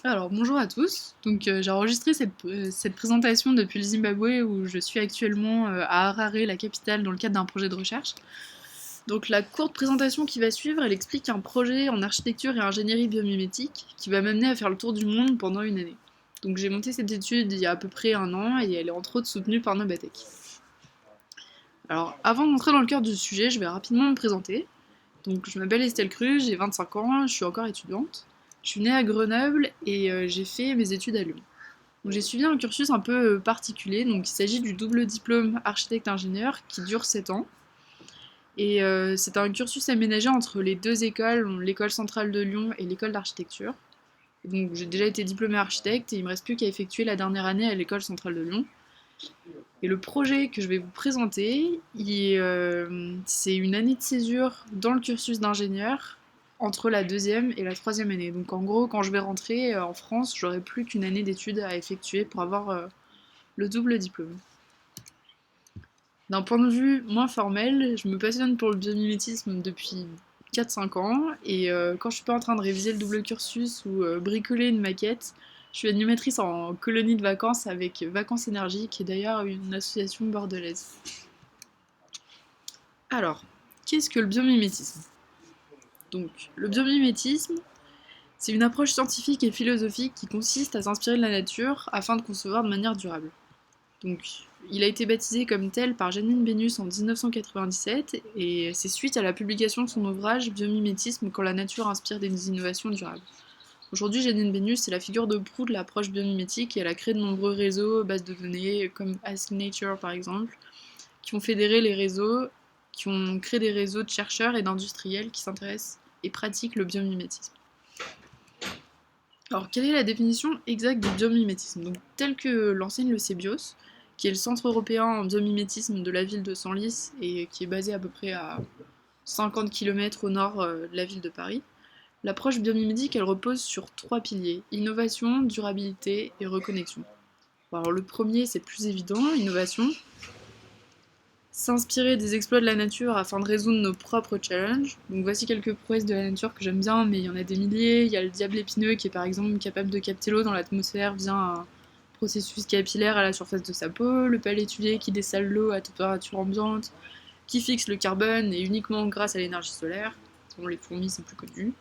Alors bonjour à tous, j'ai enregistré cette présentation depuis le Zimbabwe où je suis actuellement à Harare, la capitale, dans le cadre d'un projet de recherche. Donc la courte présentation qui va suivre, elle explique un projet en architecture et ingénierie biomimétique qui va m'amener à faire le tour du monde pendant une année. Donc j'ai monté cette étude il y a à peu près un an et elle est entre autres soutenue par Nobatech. Alors avant d'entrer dans le cœur du sujet, je vais rapidement me présenter. Donc je m'appelle Estelle Cru, j'ai 25 ans, je suis encore étudiante. Je suis née à Grenoble et j'ai fait mes études à Lyon. Donc j'ai suivi un cursus un peu particulier, donc il s'agit du double diplôme architecte-ingénieur qui dure 7 ans. Et c'est un cursus aménagé entre les deux écoles, l'école centrale de Lyon et l'école d'architecture. Donc j'ai déjà été diplômée architecte et il me reste plus qu'à effectuer la dernière année à l'école centrale de Lyon. Et le projet que je vais vous présenter, c'est une année de césure dans le cursus d'ingénieur entre la deuxième et la troisième année. Donc en gros, quand je vais rentrer en France, j'aurai plus qu'une année d'études à effectuer pour avoir le double diplôme. D'un point de vue moins formel, je me passionne pour le biomimétisme depuis 4-5 ans et quand je suis pas en train de réviser le double cursus ou bricoler une maquette, je suis animatrice en colonie de vacances avec Vacances Énergie, qui est d'ailleurs une association bordelaise. Alors, qu'est-ce que le biomimétisme? Donc, le biomimétisme, c'est une approche scientifique et philosophique qui consiste à s'inspirer de la nature afin de concevoir de manière durable. Donc, il a été baptisé comme tel par Janine Benyus en 1997 et c'est suite à la publication de son ouvrage Biomimétisme quand la nature inspire des innovations durables. Aujourd'hui, Janine Benyus est la figure de proue de l'approche biomimétique et elle a créé de nombreux réseaux, bases de données, comme Ask Nature par exemple, qui ont fédéré les réseaux, qui ont créé des réseaux de chercheurs et d'industriels qui s'intéressent et pratiquent le biomimétisme. Alors, quelle est la définition exacte du biomimétisme? Donc, tel que l'enseigne le CEBIOS, qui est le Centre européen en biomimétisme de la ville de Senlis et qui est basé à peu près à 50 km au nord de la ville de Paris, l'approche biomimétique, elle repose sur trois piliers: innovation, durabilité et reconnexion. Bon, alors, le premier, c'est plus évident, innovation. S'inspirer des exploits de la nature afin de résoudre nos propres challenges. Donc voici quelques prouesses de la nature que j'aime bien, mais il y en a des milliers. Il y a le diable épineux qui est par exemple capable de capter l'eau dans l'atmosphère via un processus capillaire à la surface de sa peau, le palétuvier qui dessale l'eau à température ambiante, qui fixe le carbone et uniquement grâce à l'énergie solaire. Bon, les fourmis c'est plus connu.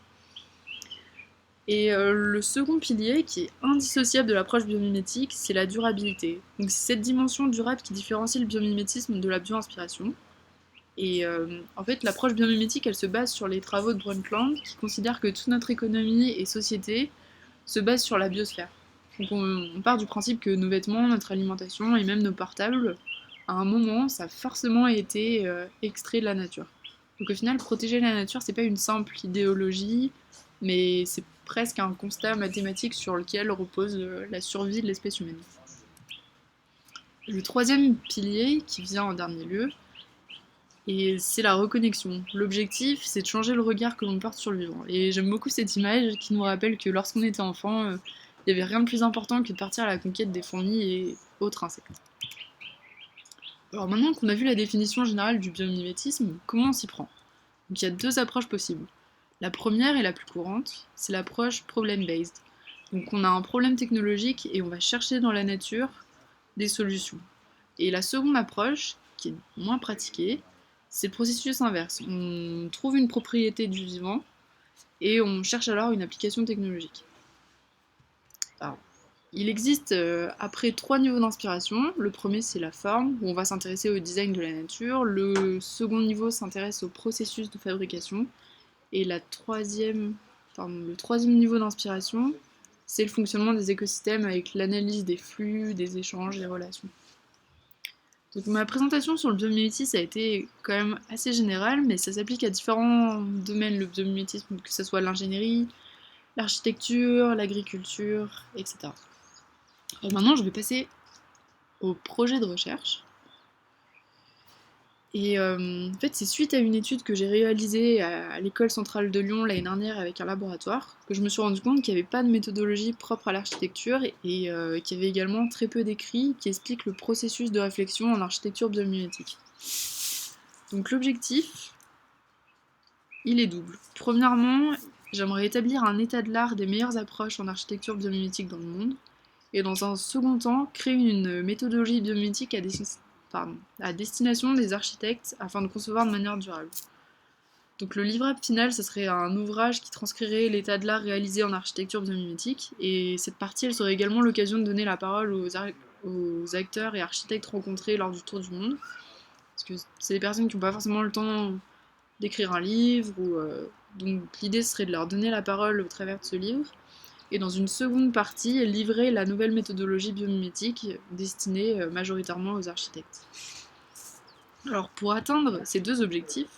Et le second pilier, qui est indissociable de l'approche biomimétique, c'est la durabilité. Donc c'est cette dimension durable qui différencie le biomimétisme de la bioinspiration. Et en fait, l'approche biomimétique, elle se base sur les travaux de Brundtland, qui considère que toute notre économie et société se base sur la biosphère. Donc on part du principe que nos vêtements, notre alimentation et même nos portables, à un moment, ça a forcément été extrait de la nature. Donc au final, protéger la nature, c'est pas une simple idéologie, mais c'est presque un constat mathématique sur lequel repose la survie de l'espèce humaine. Le troisième pilier, qui vient en dernier lieu, et c'est la reconnexion. L'objectif, c'est de changer le regard que l'on porte sur le vivant. Et j'aime beaucoup cette image qui nous rappelle que lorsqu'on était enfant, il n'y avait rien de plus important que de partir à la conquête des fourmis et autres insectes. Alors maintenant qu'on a vu la définition générale du biomimétisme, comment on s'y prend? Donc il y a deux approches possibles. La première et la plus courante, c'est l'approche problem-based. Donc on a un problème technologique et on va chercher dans la nature des solutions. Et la seconde approche, qui est moins pratiquée, c'est le processus inverse. On trouve une propriété du vivant et on cherche alors une application technologique. Alors, il existe après trois niveaux d'inspiration. Le premier, c'est la forme, où on va s'intéresser au design de la nature. Le second niveau s'intéresse au processus de fabrication. Et le troisième niveau d'inspiration, c'est le fonctionnement des écosystèmes avec l'analyse des flux, des échanges, des relations. Donc ma présentation sur le biomimétisme a été quand même assez générale, mais ça s'applique à différents domaines, le biomimétisme, que ce soit l'ingénierie, l'architecture, l'agriculture, etc. Alors maintenant, je vais passer au projet de recherche. Et en fait, c'est suite à une étude que j'ai réalisée à l'école centrale de Lyon l'année dernière avec un laboratoire que je me suis rendu compte qu'il n'y avait pas de méthodologie propre à l'architecture et qu'il y avait également très peu d'écrits qui expliquent le processus de réflexion en architecture biomimétique. Donc l'objectif, il est double. Premièrement, J'aimerais établir un état de l'art des meilleures approches en architecture biomimétique dans le monde. Et dans un second temps, créer une méthodologie biomimétique à destination des architectes afin de concevoir de manière durable. Donc le livrable final, ce serait un ouvrage qui transcrirait l'état de l'art réalisé en architecture biomimétique. Et cette partie, elle serait également l'occasion de donner la parole aux acteurs et architectes rencontrés lors du tour du monde. Parce que c'est des personnes qui n'ont pas forcément le temps d'écrire un livre. Donc l'idée serait de leur donner la parole au travers de ce livre. Et dans une seconde partie, livrer la nouvelle méthodologie biomimétique destinée majoritairement aux architectes. Alors pour atteindre ces deux objectifs,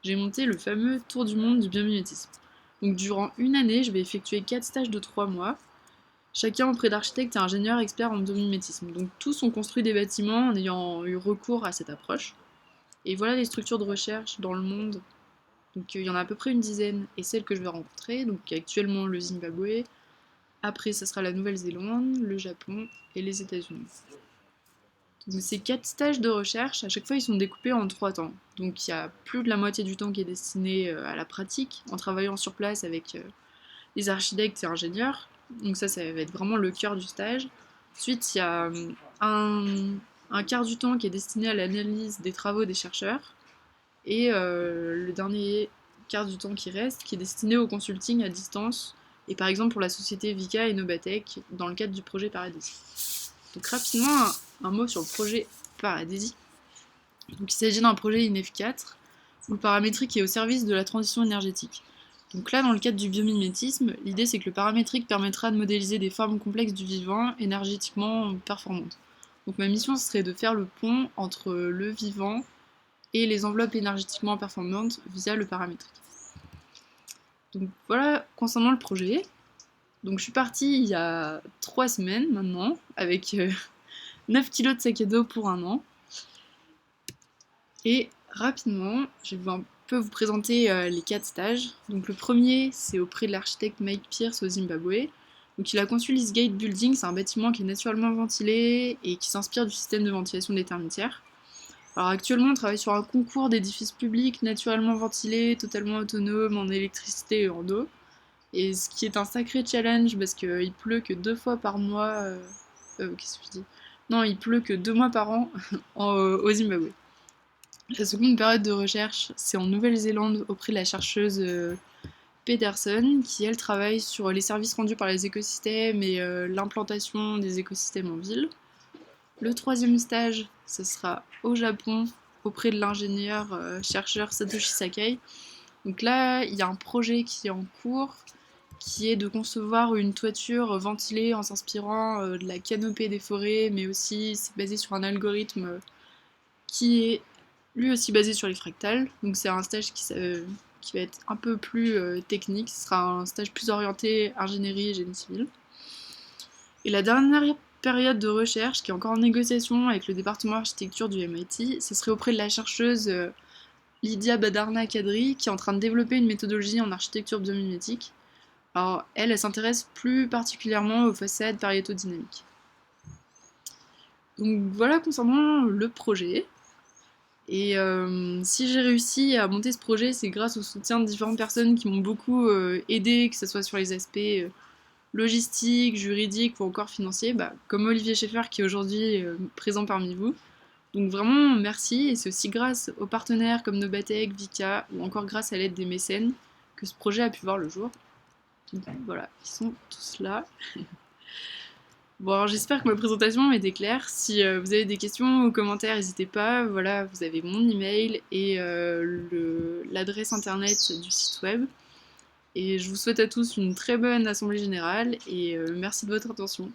j'ai monté le fameux tour du monde du biomimétisme. Donc durant une année, je vais effectuer 4 stages de 3 mois, chacun auprès d'architectes et ingénieurs experts en biomimétisme. Donc tous ont construit des bâtiments en ayant eu recours à cette approche. Et voilà les structures de recherche dans le monde. Donc il y en a à peu près une dizaine, et celles que je vais rencontrer, donc actuellement le Zimbabwe, après ça sera la Nouvelle-Zélande, le Japon et les États-Unis. Donc ces 4 stages de recherche, à chaque fois ils sont découpés en 3 temps. Donc il y a plus de la moitié du temps qui est destiné à la pratique, en travaillant sur place avec les architectes et ingénieurs. Donc ça va être vraiment le cœur du stage. Ensuite il y a un quart du temps qui est destiné à l'analyse des travaux des chercheurs. Et le dernier quart du temps qui reste, qui est destiné au consulting à distance, et par exemple pour la société Vika et Nobatech, dans le cadre du projet Paradisi. Donc rapidement, un mot sur le projet Paradisi. Donc il s'agit d'un projet INEF 4, où le paramétrique est au service de la transition énergétique. Donc là, dans le cadre du biomimétisme, l'idée c'est que le paramétrique permettra de modéliser des formes complexes du vivant énergétiquement performantes. Donc ma mission serait de faire le pont entre le vivant et les enveloppes énergétiquement performantes via le paramétrique. Donc voilà concernant le projet. Donc je suis partie il y a 3 semaines maintenant, avec 9 kilos de sac à dos pour un an. Et rapidement, je vais un peu vous présenter les 4 stages. Donc le premier, c'est auprès de l'architecte Mike Pierce au Zimbabwe. Donc il a conçu l'Eastgate Building, c'est un bâtiment qui est naturellement ventilé et qui s'inspire du système de ventilation des termitières. Alors actuellement, on travaille sur un concours d'édifices publics naturellement ventilés, totalement autonomes en électricité et en eau. Et ce qui est un sacré challenge parce qu'il pleut que 2 fois par mois. Qu'est-ce que je dis? Non, il pleut que 2 mois par an au Zimbabwe. La seconde période de recherche, c'est en Nouvelle-Zélande auprès de la chercheuse Peterson, qui elle travaille sur les services rendus par les écosystèmes et l'implantation des écosystèmes en ville. Le troisième stage, ce sera au Japon, auprès de l'ingénieur chercheur Satoshi Sakai. Donc là, il y a un projet qui est en cours, qui est de concevoir une toiture ventilée en s'inspirant de la canopée des forêts, mais aussi c'est basé sur un algorithme qui est lui aussi basé sur les fractales. Donc c'est un stage qui va être un peu plus technique, ce sera un stage plus orienté ingénierie et génie civil. Et la dernière période de recherche, qui est encore en négociation avec le département architecture du MIT, ce serait auprès de la chercheuse Lydia Badarna Kadri, qui est en train de développer une méthodologie en architecture biomimétique. Alors elle s'intéresse plus particulièrement aux façades pariétodynamiques. Donc voilà concernant le projet. Et si j'ai réussi à monter ce projet, c'est grâce au soutien de différentes personnes qui m'ont beaucoup aidé, que ce soit sur les aspects logistiques, juridiques ou encore financiers, comme Olivier Schaeffer qui est aujourd'hui présent parmi vous. Donc vraiment merci, et c'est aussi grâce aux partenaires comme Nobatech, Vika, ou encore grâce à l'aide des mécènes, que ce projet a pu voir le jour. Donc voilà, ils sont tous là. Bon, alors j'espère que ma présentation était claire. Si vous avez des questions ou commentaires, n'hésitez pas. Voilà, vous avez mon email et l'adresse internet du site web. Et je vous souhaite à tous une très bonne assemblée générale et merci de votre attention.